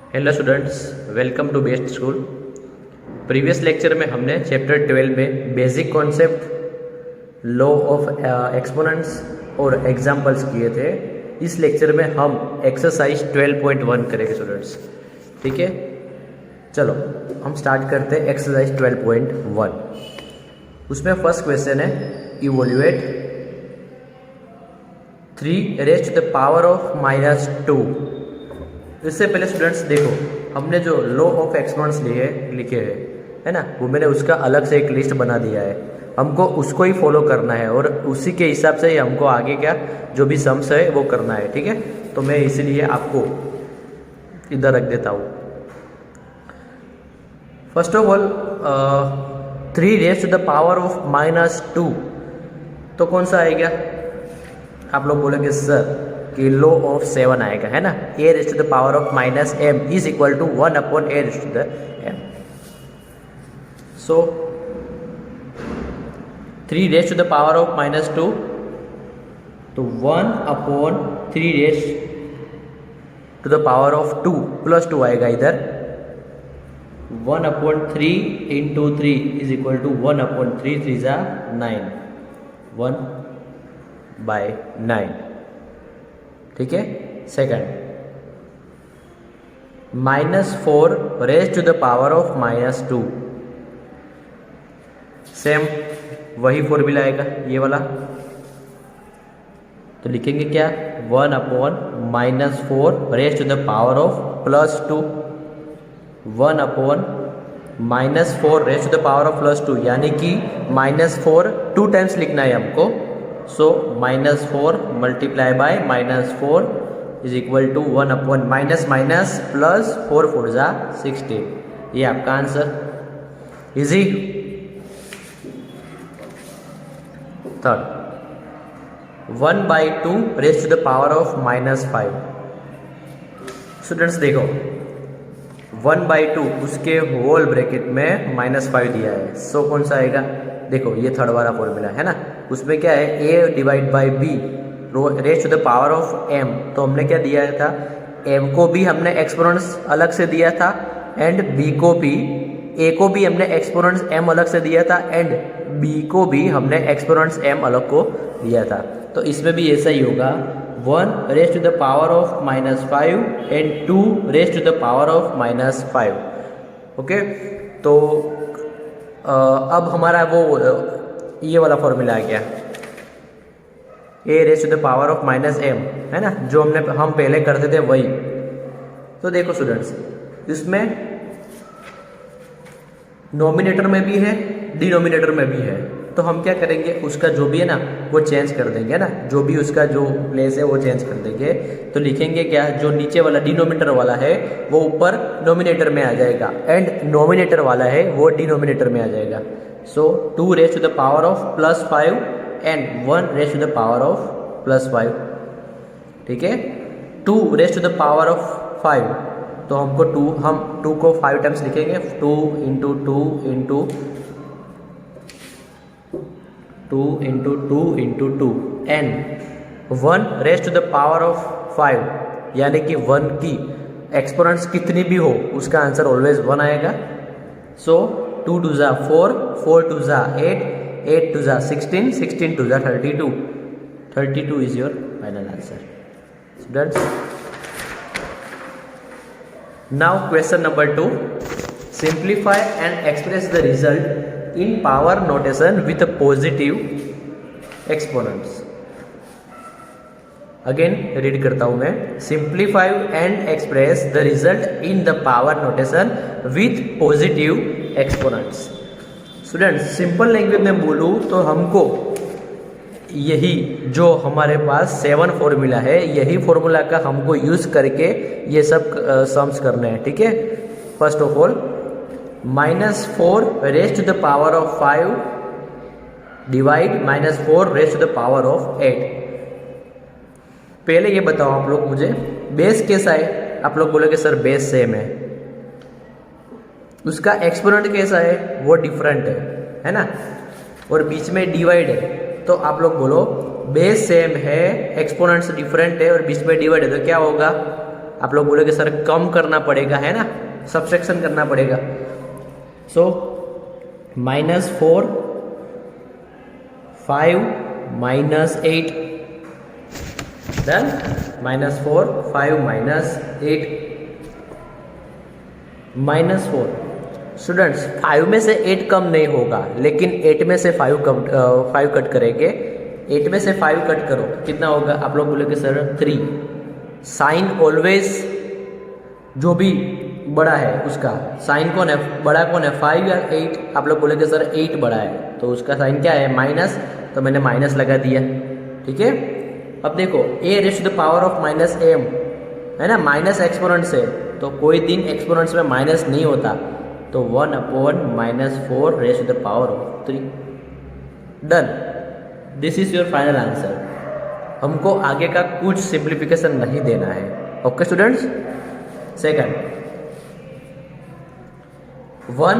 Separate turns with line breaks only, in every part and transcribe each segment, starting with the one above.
Hello students, welcome to best school. Previous lecture में हमने chapter 12 में basic concept, law of exponents और examples किए थे। इस लेक्चर में हम एक्सरसाइज 12.1 करेंगे स्टूडेंट्स। ठीक है, चलो हम स्टार्ट करते हैं एक्सरसाइज 12.1। उसमें फर्स्ट क्वेश्चन है evaluate 3 raise to the power of -2। इससे पहले स्टूडेंट्स देखो, हमने जो लॉ ऑफ एक्सपोनेंट्स लिखे हैं है ना, वो मैंने उसका अलग से एक लिस्ट बना दिया है। हमको उसको ही फॉलो करना है और उसी के हिसाब से ही हमको आगे क्या जो भी सम्स है वो करना है। ठीक है, तो मैं इसीलिए आपको इधर रख देता हूँ। First of all 3 raise to the power of -2 तो कौन सा आएगा? आप लोग बोलेंगे सर कि लॉ ऑफ 7 आएगा, है ना। a raise to the power of -m is equal to 1/a raise to the m। So 3 raise to the power of -2 तो 1/3 raise to the power of 2 + 2 आएगा इधर। 1/3 × 3 इज इक्वल टू 1/3 3 × 9, 1/9। ठीक है, second -4 raise to the power of -2, same वही formula आएगा ये वाला। तो लिखेंगे क्या? 1/-4 raise to the power of +2, 1/-4 raise to the power of +2, यानी कि -4 2 टाइम्स लिखना है हमको। So -4 multiply by -4 is equal to 1/- +4 4 × 16। ये आपका answer. Easy. Third 1/2 raise to the power of -5। Students देखो, 1/2 उसके होल ब्रैकेट में -5 दिया है। सो कौन सा आएगा? देखो ये थर्ड वाला फॉर्मूला है ना, उसमें क्या है a/b raise to the power of m। तो हमने क्या दिया था? m को भी हमने एक्सपोनेंट्स अलग से दिया था एंड b को भी, a को भी हमने एक्सपोनेंट्स m अलग से दिया था एंड b को भी हमने एक्सपोनेंट्स m अलग को दिया था। तो इसमें भी ऐसा ही होगा, 1 raise to the power of -5 and 2 raise to the power of -5। Okay, तो अब हमारा वो ये वाला फॉर्मूला आ गया, a raise to the power of -m, है ना, जो हम पहले करते थे वही। तो देखो स्टूडेंट्स, इसमें नोमिनेटर में भी है, डिनोमिनेटर में भी है। तो हम क्या करेंगे, उसका जो भी है ना वो चेंज कर देंगे, है ना, जो भी उसका जो प्लेस है वो चेंज कर देंगे। तो लिखेंगे क्या, जो नीचे वाला डिनोमिनेटर वाला है वो ऊपर नोमिनेटर में आ जाएगा एंड नोमिनेटर वाला है वो डिनोमिनेटर में आ जाएगा। So 2 raise to the power of +5 and 1 raise to the power of +5। ठीक है, 2 raise to the power of 5 तो हमको 2 को 5 टाइम्स लिखेंगे, 2 × 2 × 2 × 2 and 1 raise to the power of 5, यानी कि 1 की एक्सपोनेंट्स कितनी भी हो उसका आंसर ऑलवेज 1 आएगा। सो 2 × 2 = 4, 4 × 2 = 8, 8 × 2 = 16, 16 × 2 = 32, 32 is your final answer. Students, now question number 2, simplify and express the result in power notation with positive exponents. Again read करता हूं मैं, simplify and express the result in the power notation with positive exponents. Students, simple language में बोलूँ तो हमको यही जो हमारे पास 7 फॉर्मूला है, यही फॉर्मूला का हमको यूज करके ये सब सम्स करने हैं। ठीक है, first of all -4 raise to the power of 5 divide -4 raise to the power of 8। पहले ये बताओ आप लोग मुझे, बेस कैसा है? आप लोग बोलोगे सर बेस सेम है, उसका एक्सपोनेंट कैसा है? वो डिफरेंट है ना, और बीच में डिवाइड है। तो आप लोग बोलो बेस सेम है, एक्सपोनेंट्स डिफरेंट है और बीच में डिवाइड है, तो क्या होगा? आप लोग बोलोगे सर कम करना पड़ेगा, है ना, सब्ट्रैक्शन करना पड़ेगा। सो -4 5 -8 डन। -4 5 -8 -4। स्टूडेंट्स 5 में से 8 कम नहीं होगा, लेकिन 8 में से 5 कट करेंगे। 8 में से 5 कट करो कितना होगा, आप लोग बोलोगे सर 3। साइन ऑलवेज जो भी बड़ा है उसका साइन कौन है, बड़ा कौन है, 5 या 8। आप लोग बोलोगे सर 8 बड़ा है, तो उसका साइन क्या है, माइनस, तो मैंने माइनस लगा दिया। ठीक है, अब देखो a raise to the power of -m है ना, माइनस एक्सपोनेंट से, तो कोई दिन एक्सपोनेंट्स में माइनस नहीं होता, तो 1/-4 raise to the power of 3। Done, this is your final answer. हमको आगे का कुछ सिंप्लीफिकेशन नहीं देना है। Okay students. सेकंड, 1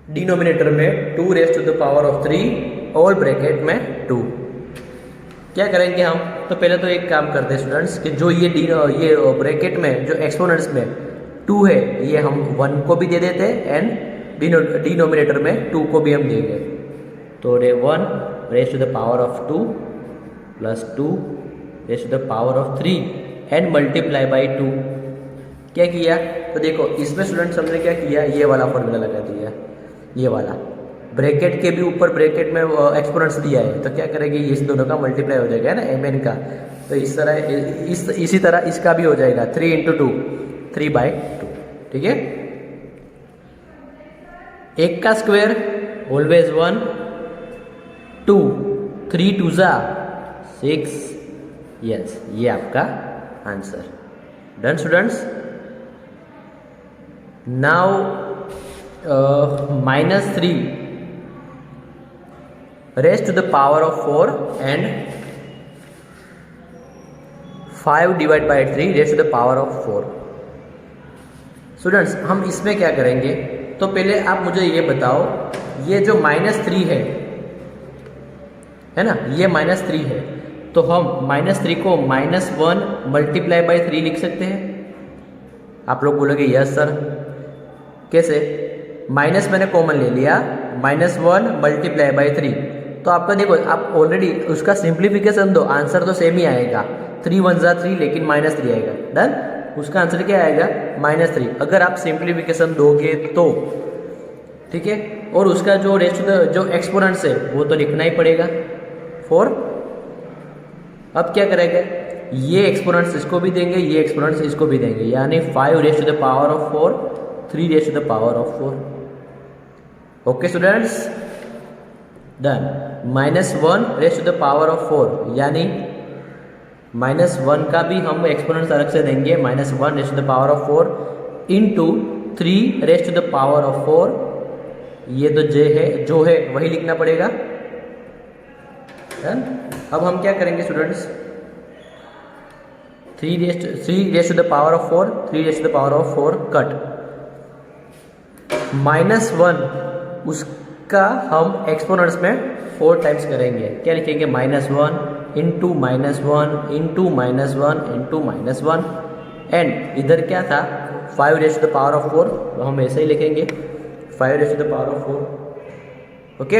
डिनोमिनेटर में 2 raise to the power of 3 whole bracket में 2। क्या करेंगे हम, तो पहले तो एक काम करते हैं स्टूडेंट्स कि जो ये ब्रैकेट में जो एक्सपोनेंट्स में 2 है, ये हम 1 को भी दे देते हैं एंड डिनोमिनेटर में 2 को भी हम देंगे। तो 1 raise to the power of 2 plus 2 raise to the power of 3 and multiply by 2। क्या किया, तो देखो इसमें स्टूडेंट्स हमने क्या किया, ये वाला फॉर्मूला लगा दिया, ये वाला ब्रैकेट के भी ऊपर ब्रैकेट में एक्सपोनेंट्स दिया है, तो क्या करेंगे, इस दोनों का मल्टीप्लाई हो जाएगा, है ना, mn का। तो इस तरह इसी तरह इसका भी हो जाएगा 3 × 2 3/2। ठीक है, 1 का स्क्वायर ऑलवेज 1, 2 3 2 6। यस, ये आपका answer. Done students. Now -3 raise to the power of 4 and 5 divide by 3 raise to the power of 4। Students हम इसमें क्या करेंगे, तो पहले आप मुझे ये बताओ, ये जो -3 है ना, ये -3 है, तो हम -3 को -1 मल्टीप्लाई बाई 3 लिख सकते हैं। आप लोग बोलोगे यस सर, कैसे, माइनस मैंने कॉमन ले लिया, -1 मल्टीप्लाई बाई 3, तो आपका देखो आप ऑलरेडी उसका सिंप्लीफिकेशन दो, आंसर तो सेम ही आएगा, 3 1 3, लेकिन -3 आएगा। डन, उसका आंसर क्या आएगा, -3, अगर आप सिंप्लीफिकेशन दोगे तो। ठीक है, और उसका जो जो एक्सपोनेंट्स है वो तो लिखना ही पड़ेगा 4। अब क्या करेंगे, ये एक्सपोनेंट्स इसको भी देंगे, ये एक्सपोनेंट्स इसको भी देंगे, यानी 5 raise to the power of 4 3 raise to the power of 4। Okay students, done. -1 raise to the power of 4, यानी -1 का भी हम एक्सपोनेंट्स अलग से देंगे, -1 raise to the power of 4 into 3 raise to the power of 4। ये तो जो है वही लिखना पड़ेगा। डन। अब हम क्या करेंगे students, 3 raise to the power of 4 3 raise to the power of 4 cut, -1 उसका हम एक्सपोनेंट्स में 4 टाइम्स करेंगे। क्या लिखेंगे, -1 इंटू -1 इंटू -1 इंटू -1, एंड इधर क्या था 5 raise to the power of 4, तो हम ऐसे ही लिखेंगे 5 raise to the power of 4। Okay,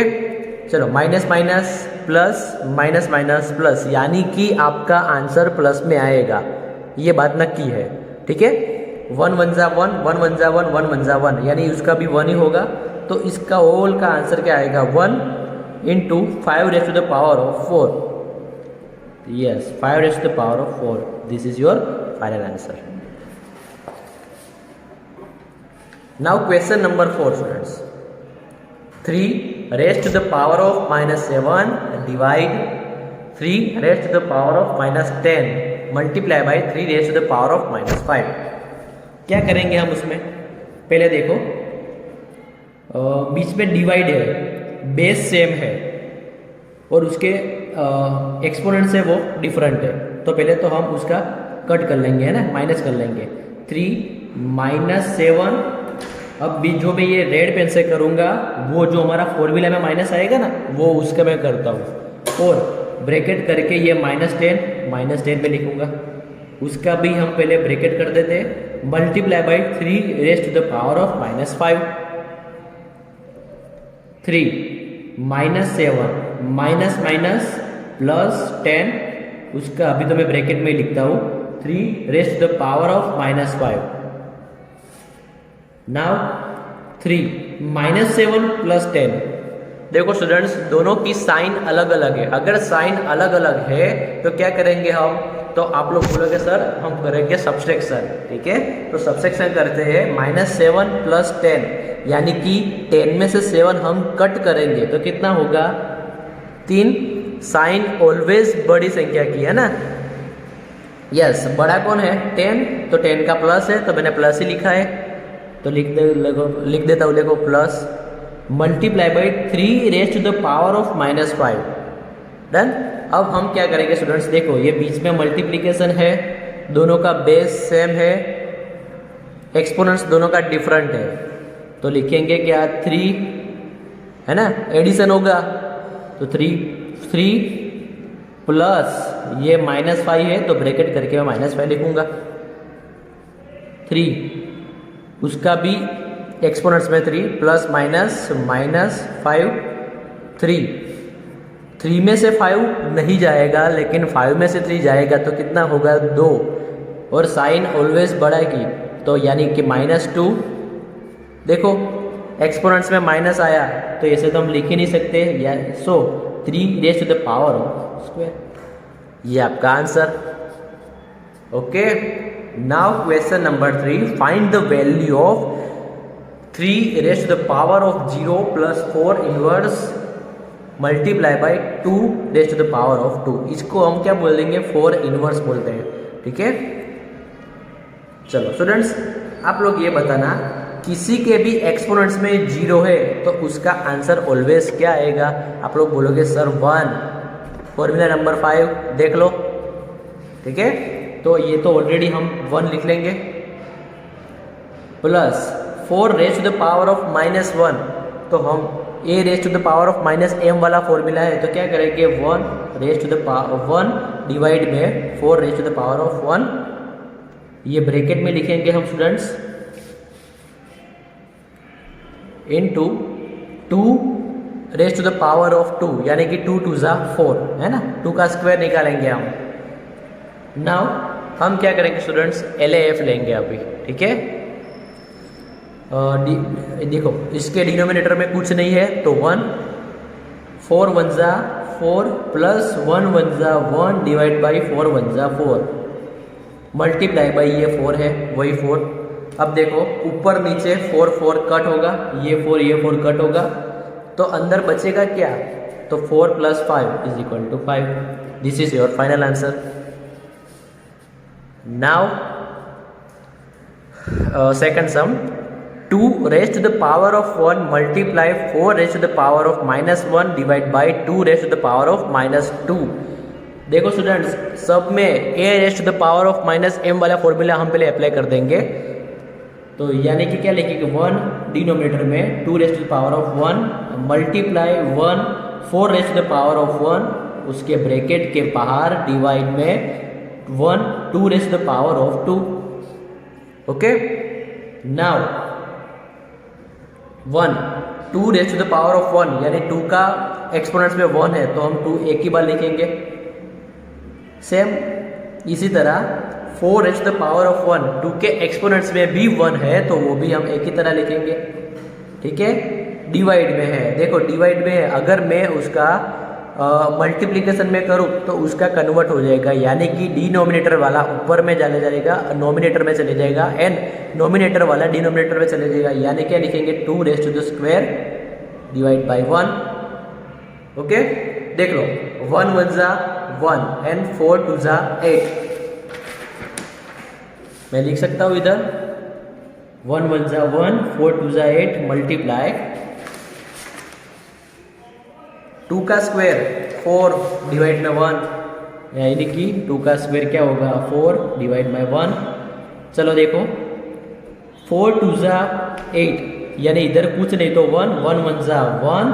चलो minus minus plus, minus minus plus, यानी कि आपका आंसर प्लस में आएगा, ये बात नक्की है। ठीक है, 1 1 जा 1 1 1 जा 1 1 1 जा 1, यानी उसका भी 1 ही होगा, तो इसका होल का आंसर क्या आएगा, 1 into 5 raise to the power of 4। Yes, 5 raise to the power of 4, this is your final answer. Now question number 4 students, 3 raise to the power of -7 divide 3 raise to the power of -10 multiply by 3 raise to the power of -5। क्या करेंगे हम उसमें, पहले देखो बीच में divide है, base same है और उसके एक्सपोनेंट से वो डिफरेंट है, तो पहले तो हम उसका कट कर लेंगे, है ना, माइनस कर लेंगे। 3 - 7, अब भी जो मैं ये रेड पेन से करूँगा, वो जो हमारा फॉर्मूला में माइनस आएगा ना, वो उसका मैं करता हूँ, और ब्रैकेट करके ये -10 में लिखूँगा। उसका भी हम पहले ब्रैकेट कर देते, multiply by 3 raise to the power of -5, 3 -7 minus minus +10, उसका अभी तो मैं ब्रैकेट में ही लिखता हूँ, 3 raise to the power of -5। Now 3 -7 + 10। देखो स्टूडेंट्स, दोनों की साइन अलग अलग है। अगर साइन अलग अलग है तो क्या करेंगे हम, तो आप लोग बोलोगे सर हम करेंगे सब्सट्रैक्शन, ठीक है। तो सब्सट्रैक्शन करते हैं, -7 + 10, यानी कि 10 में से 7 हम कट करेंगे तो कितना होगा 3। साइन ऑलवेज बड़ी संख्या की है ना, यस। बड़ा कौन है 10, तो 10 का प्लस है तो मैंने प्लस ही लिखा है, तो लिख देता हूँ, देखो plus multiply by 3 raise to the power of -5, done. अब हम क्या करेंगे स्टूडेंट्स, देखो ये बीच में मल्टीप्लिकेशन है, दोनों का बेस सेम है, एक्सपोनेंट्स दोनों का डिफरेंट है, तो लिखेंगे क्या 3 है ना, एडिशन होगा तो 3 प्लस ये -5 है तो ब्रैकेट करके मैं -5 लिखूंगा, 3 उसका भी एक्सपोनेंट्स में 3 प्लस माइनस -5, 3 में से 5 नहीं जाएगा, लेकिन 5 में से 3 जाएगा तो कितना होगा 2, और साइन ऑलवेज बढ़ाएगी तो यानी कि -2। देखो एक्सपोनेंट्स में माइनस आया तो ऐसे तो हम लिख ही नहीं सकते, या so 3 raise to the power of square, ये आपका answer. Okay, now question number 3, find the value of 3 raise to the power of 0 + 4 inverse multiply by 2 raise to the power of 2। इसको हम क्या बोल देंगे, 4 इनवर्स बोलते हैं, ठीक है। चलो स्टूडेंट्स, आप लोग ये बताना, किसी के भी एक्सपोनेंट्स में 0 है तो उसका आंसर ऑलवेज क्या आएगा। आप लोग बोलोगे सर 1, फॉर्मूला नंबर 5 देख लो, ठीक है। तो ये तो ऑलरेडी हम 1 लिख लेंगे, plus 4 raise to the power of -1, तो हम a raise to the power of -m वाला फॉर्मूला है, तो क्या करेंगे 1 raise to the power 1 divide में 4 raise to the power of 1, ये ब्रैकेट में लिखेंगे हम students, into 2 raise to the power of 2, यानी कि 2 2 ज़ा 4 है ना, 2 का स्क्वायर निकालेंगे हम। नाउ हम क्या करेंगे स्टूडेंट्स, LAF लेंगे अभी, ठीक है। देखो इसके डिनोमिनेटर में कुछ नहीं है तो 1, 4 1 ज़ा 4 प्लस 1 1 ज़ा 1 डिवाइड बाई 4 1 ज़ा 4 मल्टीप्लाई बाई ये 4 है वही 4। अब देखो ऊपर नीचे 4 4 कट होगा, ये 4 कट होगा, तो अंदर बचेगा क्या, तो 4 + 5 = 5। This is your final answer. Now second sum, 2 raise to the power of 1 multiply 4 raise to the power of -1 divide by 2 raise to the power of -2। देखो स्टूडेंट्स, सब में a raise to the power of -m वाला formula हम पहले apply कर देंगे, तो यानी कि क्या लिखेंगे 1 डिनोमिनेटर में 2 raise to the power of 1 multiply 1 4 raise to the power of 1, उसके ब्रैकेट के बाहर डिवाइड में 1 2 raise to the power of 2। Okay, now 1 2 raise to the power of 1, यानी 2 का एक्सपोनेंट्स में 1 है तो हम 2 एक ही बार लिखेंगे। सेम इसी तरह 4 raise to the power of 1, 2 के एक्सपोनेंट्स में भी 1 है तो वो भी हम एक ही तरह लिखेंगे, ठीक है। डिवाइड में है, देखो डिवाइड में है, अगर मैं उसका मल्टीप्लिकेशन में करूँ तो उसका कन्वर्ट हो जाएगा, यानी कि डिनोमिनेटर वाला ऊपर में चले जाएगा, नोमिनेटर में चले जाएगा, एंड नोमिनेटर वाला डिनोमिनेटर में चले जाएगा, यानी क्या लिखेंगे 2 raise to the square divide by 1। Okay, देख लो 1 1 ज़ा 1 एंड 4 2 ज़ा 8, मैं लिख सकता हूँ इधर 1 1 ज़ा 1 4 2 ज़ा 8 मल्टीप्लाई 2 का स्क्वायर 4 डिवाइड में 1, यानी कि 2 का स्क्वायर क्या होगा 4 डिवाइड बाई 1। चलो देखो 4 2 ज़ा 8, यानी इधर कुछ नहीं तो 1 1 1 ज़ा 1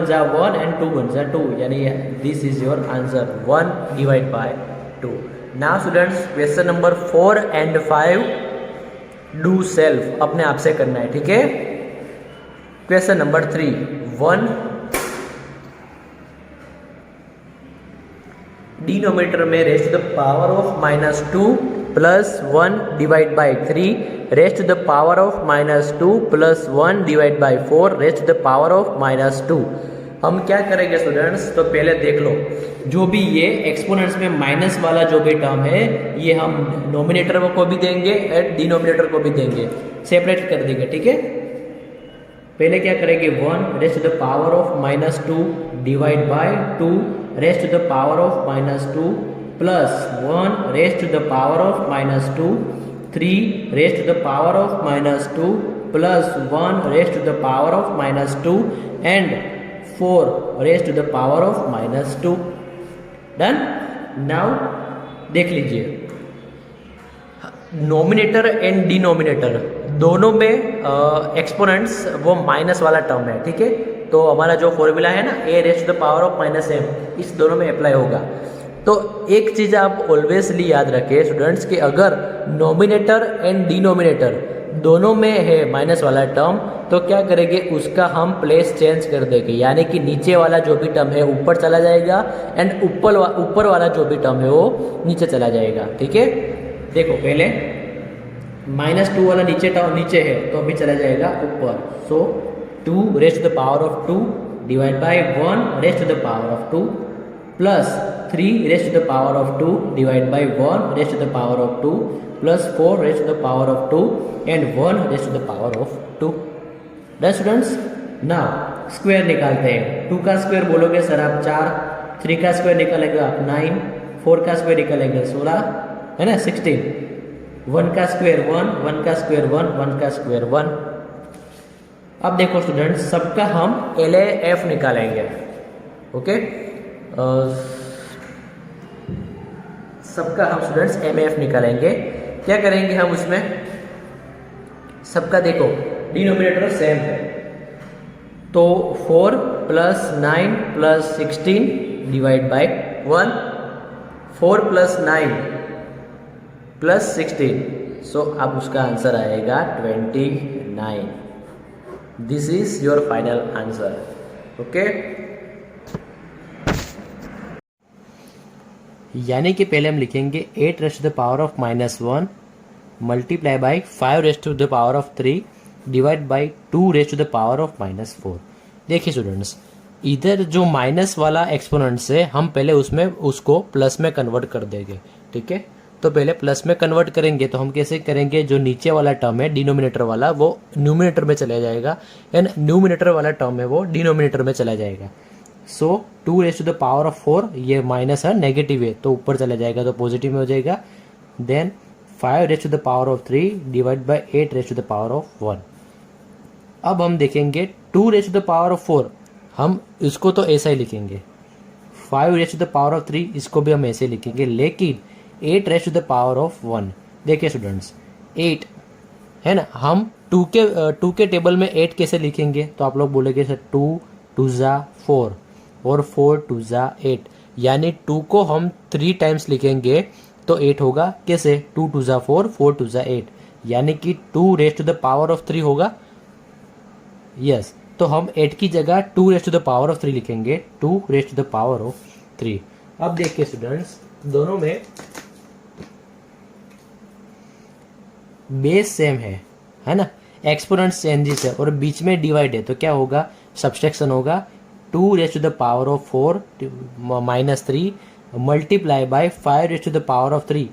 ज़ा 1 एंड 2 1 ज़ा 2, यानी this is your answer 1 divide by 2। Now students question number 4 and 5 do self, अपने आप से करना है, ठीक है। क्वेश्चन नंबर 3, 1 डिनोमिनेटर में raised to the power of -2 plus 1 divide by 3 raised to the power of -2 plus 1 divide by 4 raised to the power of -2। हम क्या करेंगे स्टूडेंट्स, तो पहले देख लो, जो भी ये एक्सपोनेंट्स में माइनस वाला जो भी टर्म है ये हम नोमिनेटर को भी देंगे एंड डिनोमिनेटर को भी देंगे, सेपरेट कर देंगे, ठीक है। पहले क्या करेंगे, 1 raised to the power of -2 divide by 2 raised to the power of -2 plus 1 raised to the power of -2 3 raised to the power of -2 plus 1 raised to the power of -2 and 4 raised to the power of -2। Done. Now देख लीजिए, nominator and denominator दोनों में exponents वो minus वाला term है, ठीक है। तो हमारा जो फॉर्मूला है ना, a raised to the power of -m, इस दोनों में अप्लाई होगा। तो एक चीज़ आप ऑलवेजली याद रखें स्टूडेंट्स कि अगर नोमिनेटर एंड डिनोमिनेटर दोनों में है माइनस वाला टर्म, तो क्या करेंगे, उसका हम प्लेस चेंज कर देंगे, यानी कि नीचे वाला जो भी टर्म है ऊपर चला जाएगा एंड ऊपर वाला जो भी टर्म है वो नीचे चला जाएगा, ठीक है। देखो पहले -2 वाला नीचे है तो अभी चला जाएगा ऊपर, so 2 raised to the power of 2 divide by 1 raised to the power of 2 plus 3 raised to the power of 2 divide by 1 raised to the power of 2 plus 4 raised to the power of 2 and 1 raised to the power of 2। Done students. Now square निकालते हैं। 2 का square बोलोगे sir आप 4, 3 का square निकालेंगे आप 9, 4 का square निकालेंगे 16, है ना 16, 1 का स्क्वायर 1, 1 का स्क्वायर 1, 1 का स्क्वायर 1। अब देखो स्टूडेंट्स, सबका हम LAF निकालेंगे, ओके। सबका हम स्टूडेंट्स MAF निकालेंगे। क्या करेंगे हम उसमें, सबका देखो डिनोमिनेटर सेम है, तो 4 plus 9 plus 16 divide by 1, 4 plus 9 plus 16, so अब उसका आंसर आएगा 29। This is your final answer, okay. यानी कि पहले हम लिखेंगे 8 raised to the power of -1 multiply by 5 raised to the power of 3 divide by 2 raised to the power of -4। देखिए students, इधर जो माइनस वाला एक्सपोनेंट्स है हम पहले उसको प्लस में कन्वर्ट कर देंगे, ठीक है। तो पहले प्लस में कन्वर्ट करेंगे, तो हम कैसे करेंगे, जो नीचे वाला टर्म है डिनोमिनेटर वाला वो न्यूमिनेटर में चला जाएगा एंड न्यूमिनेटर वाला टर्म है वो डिनोमिनेटर में चला जाएगा। So 2 raised to the power of 4, ये माइनस है नेगेटिव है तो ऊपर चला जाएगा तो पॉजिटिव में हो जाएगा। Then 5 raised to the power of 3 divide by 8 raised to the power of 1। अब हम देखेंगे 2 raised to the power of 4, हम इसको तो ऐसा ही लिखेंगे। 5 raised to the power of 3, इसको भी हम ऐसे लिखेंगे, लेकिन 8 raised to the power of 1। देखिए स्टूडेंट्स 8 है ना, हम 2 के टेबल में 8 कैसे लिखेंगे, तो आप लोग बोलेंगे सर 2 2 जा 4 और 4 2 जा 8, यानी 2 को हम 3 टाइम्स लिखेंगे तो 8 होगा। कैसे, 2 2 जा 4, 4 2 जा 8, यानी कि 2 raised to the power of 3 होगा। यस, तो हम 8 की जगह 2 raised to the power of 3 लिखेंगे, 2 raised to the power of 3। अब देखिए स्टूडेंट्स, दोनों में बेस सेम है ना, एक्सपोनेंट्स चेंजेस है और बीच में डिवाइड है, तो क्या होगा, सब्सट्रैक्शन होगा। 2 raised to the power of 4 -3 multiply by 5 raised to the power of 3,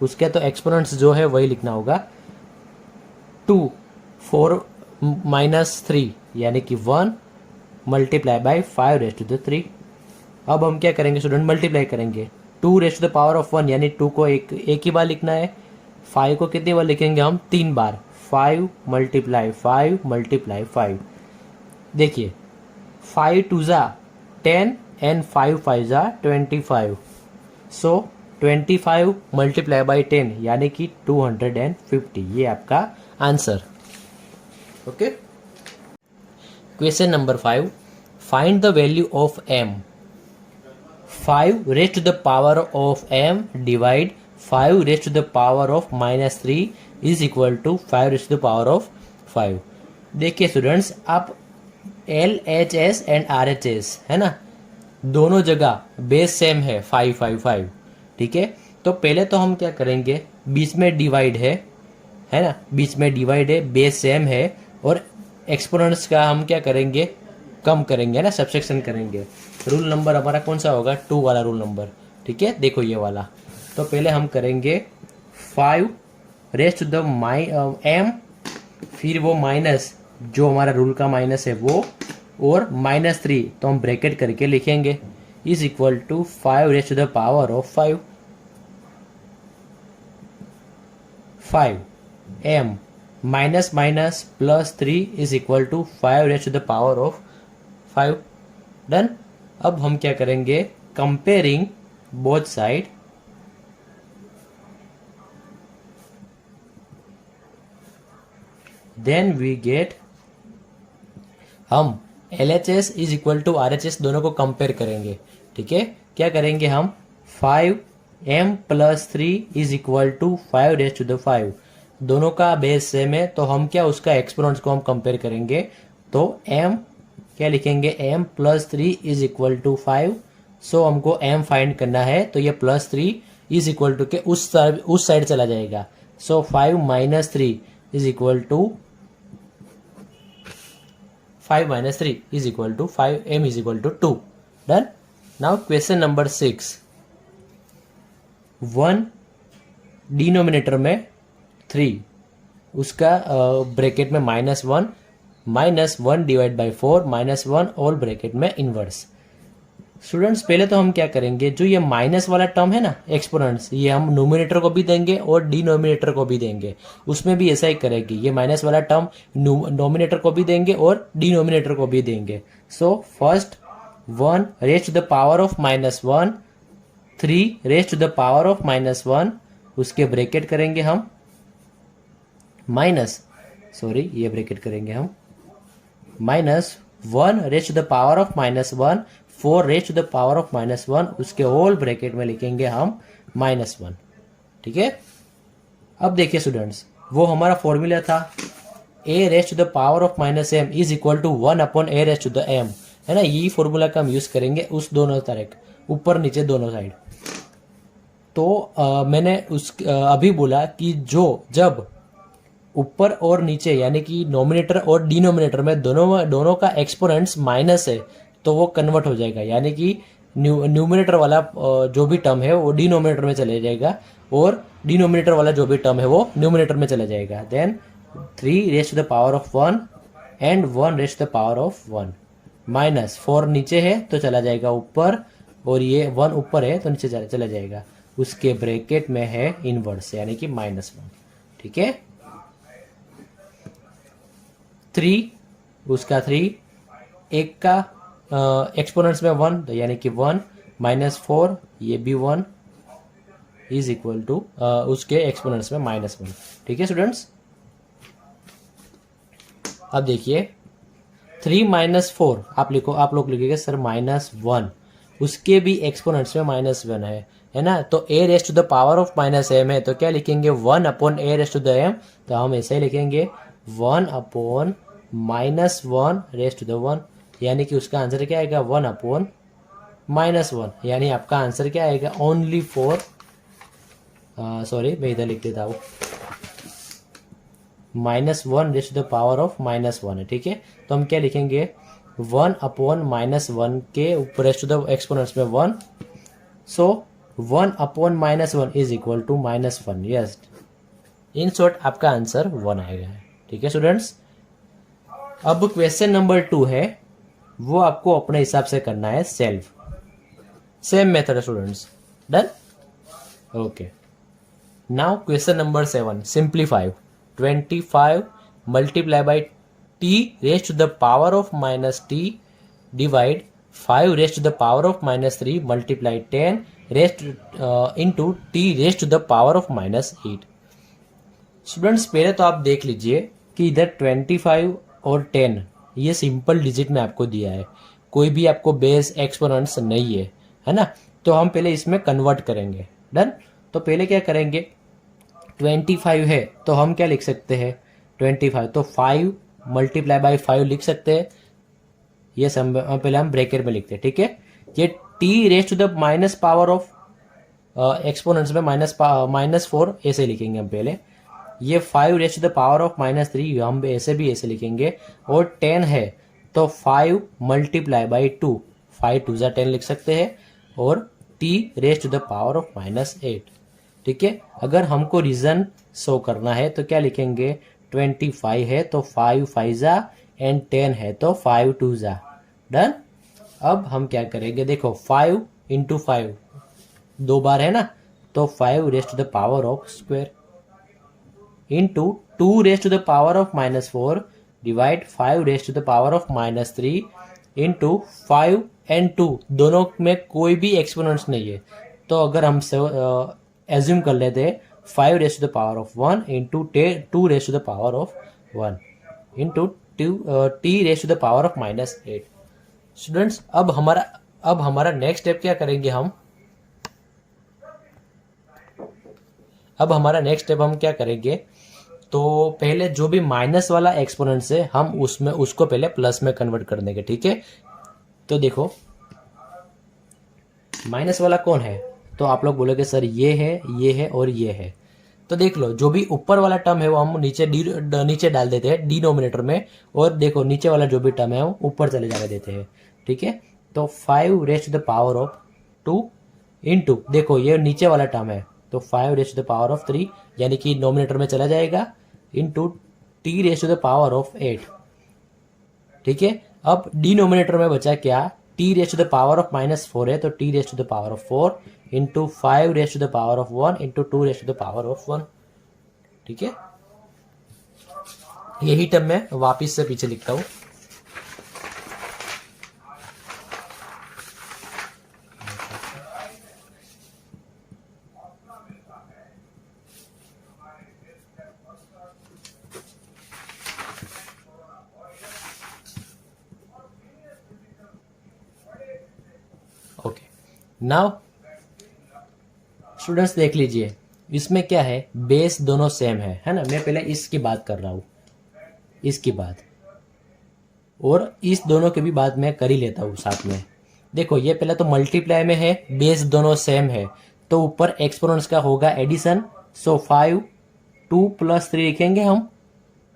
उसके तो एक्सपोनेंट्स जो है वही लिखना होगा। 2 4 -3 यानी कि 1 multiply by 5 raised to the 3। अब हम क्या करेंगे स्टूडेंट, मल्टीप्लाई करेंगे। 2 raised to the power of 1 यानी 2 को एक ही बार लिखना है, 5 को कितनी बार लिखेंगे हम, 3 बार। 5 मल्टीप्लाई 5 मल्टीप्लाई 5। देखिए 5 2 जा 10 एंड 5 5 जा 25, सो 25 मल्टीप्लाई बाई 10 यानी कि 250, ये आपका answer, okay. Question number 5, find the value of m। 5 raise to the power of m divide 5 raise to the power of -3 is equal to 5 raise to the power of 5। देखिए students, आप LHS and RHS है ना, दोनों जगह base same है 5 5 5, ठीक है। तो पहले तो हम क्या करेंगे, बीच में डिवाइड है ना, बीच में डिवाइड है, बेस सेम है, और एक्सपोनेंट्स का हम क्या करेंगे, कम करेंगे ना, सब्सट्रैक्शन करेंगे। रूल नंबर हमारा कौन सा होगा, 2 वाला रूल नंबर, ठीक है। देखो ये वाला, तो पहले हम करेंगे 5 रेज टू द m, फिर वो माइनस, जो हमारा रूल का माइनस है वो, और -3, तो हम ब्रैकेट करके लिखेंगे is equal to 5 raise to the power of 5 m minus minus +3 is equal to 5 raise to the power of 5। Done. अब हम क्या करेंगे, comparing both side, then we get, हम LHS is equal to RHS दोनों को compare करेंगे, ठीक है। क्या करेंगे हम, 5m + 3 is equal to 5 raise to the 5, दोनों का बेस सेम है, तो हम क्या, उसका एक्सपोनेंट्स को हम कंपेयर करेंगे। तो m क्या लिखेंगे, m + 3 इज इक्वल टू 5, सो हमको m फाइंड करना है, तो ये +3 इज इक्वल टू के उस साइड चला जाएगा, सो 5 - 3 is equal to 5 - 3 is equal to 5m is equal to 2. Done. Now question number 6. 1 denominator में 3, उसका ब्रैकेट में -1, -1 डिवाइड बाई 4, -1 ऑल ब्रैकेट में इनवर्स। स्टूडेंट्स, पहले तो हम क्या करेंगे, जो ये माइनस वाला टर्म है ना, एक्सपोनेंट्स, ये हम नोमिनेटर को भी देंगे और डिनोमिनेटर को भी देंगे, उसमें भी ऐसा ही करेंगे, ये माइनस वाला टर्म नोमिनेटर को भी देंगे और डिनोमिनेटर को भी देंगे। So first 1 raise to the power of -1, 3 raise to the power of -1, उसके ब्रैकेट करेंगे हम ये ब्रैकेट करेंगे हम -1 raise to the power of -1, 4 raise to the power of -1, उसके होल ब्रैकेट में लिखेंगे हम -1, ठीक है। अब देखिए स्टूडेंट्स, वो हमारा फॉर्मूला था a raise to the power of -m is equal to 1/a raise to the m, है ना, यही फॉर्मूला का हम यूज करेंगे उस दोनों तरह, ऊपर नीचे दोनों साइड। तो मैंने अभी बोला कि जब ऊपर और नीचे, यानी कि नोमिनेटर और डिनोमिनेटर में दोनों का एक्सपोनेंट्स माइनस है, तो वो कन्वर्ट हो जाएगा, यानी कि न्यूमिनेटर वाला जो भी टर्म है वो डिनोमिनेटर में चले जाएगा, और डिनोमिनेटर वाला जो भी टर्म है वो न्यूमिनेटर में चला जाएगा। Then 3 raise to the power of 1 and 1 raise to the power of 1, -4 नीचे है तो चला जाएगा ऊपर, और ये 1 ऊपर है तो नीचे चला जाएगा, उसके ब्रैकेट में है इनवर्स, यानी कि -1, ठीक है। 3 उसका 3, एक का एक्सपोनेंट्स में 1, तो यानी कि 1 -4, ये भी 1 इज इक्वल टू उसके एक्सपोनेंट्स में -1, ठीक है स्टूडेंट्स। अब देखिए 3 - 4 आप लोग लिखिएगा सर -1, उसके भी एक्सपोनेंट्स में -1 है ना, तो a raise to the power of -m है, तो क्या लिखेंगे 1/a raise to the m, तो हम ऐसे ही लिखेंगे 1/-1 रेज टू द 1, यानी कि उसका आंसर क्या आएगा 1/-1, यानी आपका आंसर क्या आएगा ओनली 4, सॉरी मैं इधर लिख देता हूँ, -1 raise to the power of -1 है, ठीक है। तो हम क्या लिखेंगे 1/-1 के ऊपर रेज टू द एक्सपोनेंट्स में 1, so 1/-1 is equal to -1, yes, in short आपका आंसर 1 आएगा, ठीक है स्टूडेंट्स। अब क्वेश्चन नंबर 2 है, वो आपको अपने हिसाब से करना है, सेम मेथड है students. Done. Okay, now question number 7, simplify 25 multiply by t raise to the power of -t divide 5 raise to the power of -3 multiply 10 raise into t raise to the power of -8। Students, पहले तो आप देख लीजिए कि इधर 25 और 10 ये simple digit में आपको दिया है, कोई भी आपको बेस एक्सपोनेंट्स नहीं है ना, तो तो हम पहले इसमें कन्वर्ट करेंगे। डन। तो पहले क्या करेंगे, 25 है तो हम क्या लिख सकते हैं 25, तो 5 मल्टीप्लाई बाई 5 लिख सकते हैं। ये पहले हम ब्रैकेट में लिखते हैं, ठीक है। ये T raise to the minus power of exponents में -4 ऐसे लिखेंगे हम पहले। ये 5 raise to the power of -3 हम ऐसे भी ऐसे लिखेंगे। और 10 है तो 5 मल्टीप्लाई बाई 2, 5 2 10 लिख सकते हैं। और t raise to the power of -8, ठीक है। अगर हमको रीजन शो करना है तो क्या लिखेंगे, 25 है तो 5 5 एंड 10 है तो 5 2 डन। अब हम क्या करेंगे, देखो 5 इंटू 5 2 बार है ना, तो 5 raise to the power of square into 2 raise to the power of -4 divide 5 raise to the power of -3 into 5 and 2 दोनों में कोई भी एक्सपोनेंट्स नहीं है। तो अगर हम एज्यूम कर लेते हैं 5 raise to the power of 1 into 2 raise to the power of 1 into t raise to the power of -8। Students अब हमारा नेक्स्ट स्टेप क्या करेंगे हम, अब हमारा नेक्स्ट स्टेप हम क्या करेंगे, तो पहले जो भी माइनस वाला एक्सपोनेंट है हम उसको पहले प्लस में कन्वर्ट कर देंगे, ठीक है। तो देखो माइनस वाला कौन है, तो आप लोग बोलोगे सर ये है और ये है। तो देख लो जो भी ऊपर वाला टर्म है वो हम नीचे डाल देते हैं डिनोमिनेटर में, और देखो नीचे वाला जो भी टर्म है वो ऊपर चले जाने देते हैं, ठीक है। तो 5 raise to the power of 2 into देखो ये नीचे वाला टर्म है तो 5 raise to the power of 3 यानी कि नोमिनेटर में चला जाएगा, into T raise to the power of 8, ठीक है। अब डिनोमिनेटर में बचा क्या, T raise to the power of -4 है तो T raise to the power of 4 into 5 raise to the power of 1 into 2 raise to the power of 1, ठीक है। यही टर्म मैं वापिस से पीछे लिखता हूं। ओके नाउ स्टूडेंट्स देख लीजिए इसमें क्या है, बेस दोनों सेम है ना। मैं पहले इसकी बात कर रहा हूँ, इसकी बात, और इस दोनों की भी बात मैं कर ही लेता हूँ साथ में। देखो ये पहले तो मल्टीप्लाई में है, बेस दोनों सेम है तो ऊपर एक्सपोनेंट्स का होगा एडिशन, सो 5 2 + 3 लिखेंगे हम,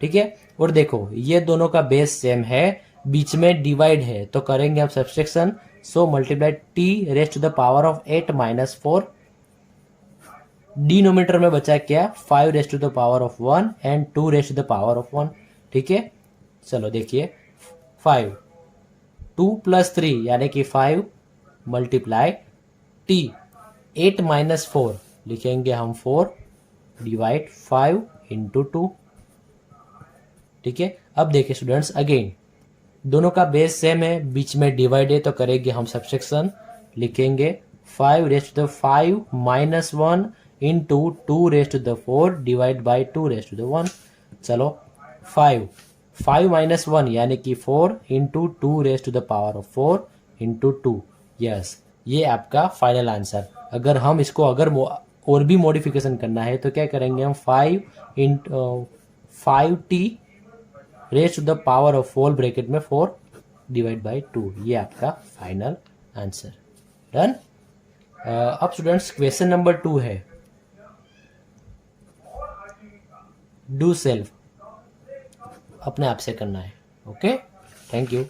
ठीक है। और देखो ये दोनों का बेस सेम है, बीच में डिवाइड है तो करेंगे हम subtraction, so multiply t raise to the power of 8 -4। Denominator में बचा क्या, 5 raise to the power of 1 and 2 raise to the power of 1, ठीक है। चलो देखिए 5 2 + 3 यानी कि 5 मल्टीप्लाई t 8 -4 लिखेंगे हम 4 डिवाइड 5 इंटू 2, ठीक है। अब देखिए स्टूडेंट्स अगेन दोनों का बेस सेम है, बीच में डिवाइड है तो करेंगे हम सब्सट्रैक्शन, लिखेंगे 5 raise to the 5 -1 into 2 raise to the 4 divide by 2 raise to the 1। चलो 5 -1 यानी कि 4 into 2 raise to the power of 4 into 2, yes ये आपका फाइनल आंसर। अगर हम इसको और भी मॉडिफिकेशन करना है तो क्या करेंगे हम 5t raise to the power of 4 bracket में 4 डिवाइड बाई 2, ये आपका फाइनल आंसर। डन। अब स्टूडेंट्स क्वेश्चन नंबर 2 है, डू सेल्फ अपने आप से करना है। Okay thank you.